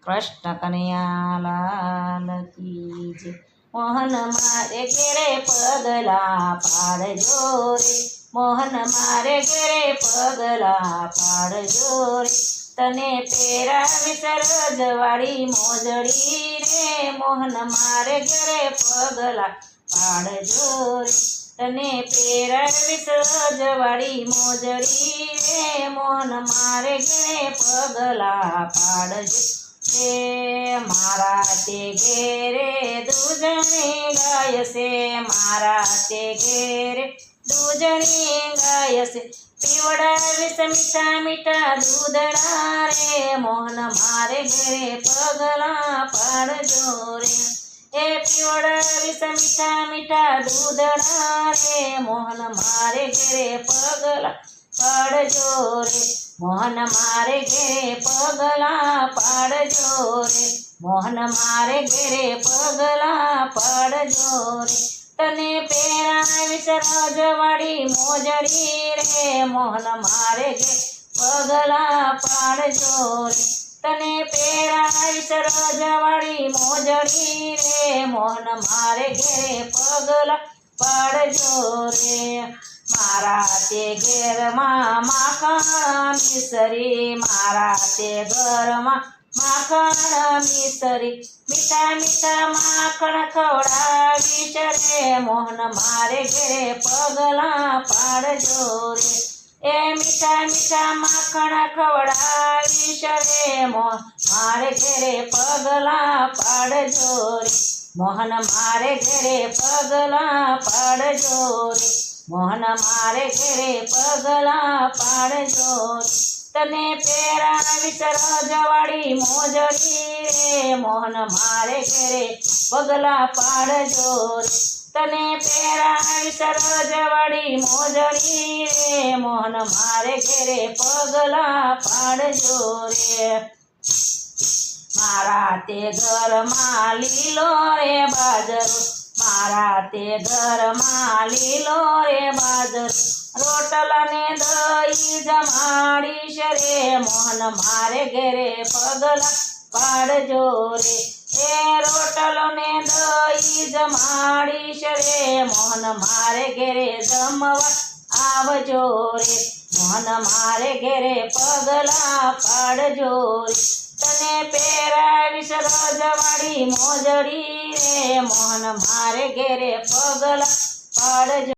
કૃષ્ણ કનૈયા લાલ કી જય। મોહન મારે ઘેરે પગલા પાડજો રે, મોહન મારે ઘેરે પગલા પાડજો રે, તને પહેરાવીશ રજવાડી મોજડી રે, મોહન મારે ઘેરે પગલા પાડજો રે, તને પહેરાવીશ રજવાડી મોજડી રે, મોહન મારે ઘેરે પગલા પાડજો રે। મારા તે ઘેરે દૂધણી ગાય છે, મારા તે ઘેરે દૂધણી ગાય છે, પીવડાવીશ મીઠા મીઠા દૂધડા રે, મોહન મારે ઘેરે પગલા પાડજો રે, એ પીવડાવીશ મીઠા મીઠા દૂધડા રે, મોહન મારે ઘેરે પગલા પાડજો રે, મોહન મારે ઘેરે પગલા પાડજો રે, મોહન મારે ઘેરે પગલા પાડજો રે, તને પહેરાવીશ રજવાડી મોજડી રે, મોહન મારે ઘેરે પગલા પાડજો રે, તને પહેરાવીશ રજવાડી મોજડી રે, મોહન મારે ઘેરે પગલા પાડજો રે। મારા તે ઘેરમાં માખણ મિસરી, મારા તે ઘરમાં માખણ મિસરી, મીઠા મીઠા માખણ ખવડાવીશ રે, મોહન મારે ઘેરે પગલા પાડજો રે, એ મીઠા મીઠા માખણ ખવડાવીશ રે, મોહન મારે ઘેરે પગલા પાડજો રે, મોહન મારે ઘેરે પગલા પાડજો રે, મોહન મારે ઘેરે પગલા પાડજો રે, તને પહેરાવીશ રજવાડી મોજડી રે, મોહન મારે ઘેરે પગલા પાડજો રે, તને પહેરાવીશ રજવાડી મોજડી રે, મોહન મારે ઘેરે પગલા પાડજો રે। મારા તે ઘરમાં લીલો રે બાજરો, મારા તે ઘરમાં લીલો રે બાજરો, રોટલા ને દહીં જમાડીશ રે, મોહન મારે ઘેરે પગલા પાડજો રે, એ રોટલો ને દહીં જમાડીશ રે, મોહન મારે ઘેરે જમવા આવજો રે, મોહન મારે ઘેરે પગલા પાડજો રે, તને પહેરાવીશ રજવાડી મોજડી રે, મોહન મારે ઘેરે પગલા પાડજો।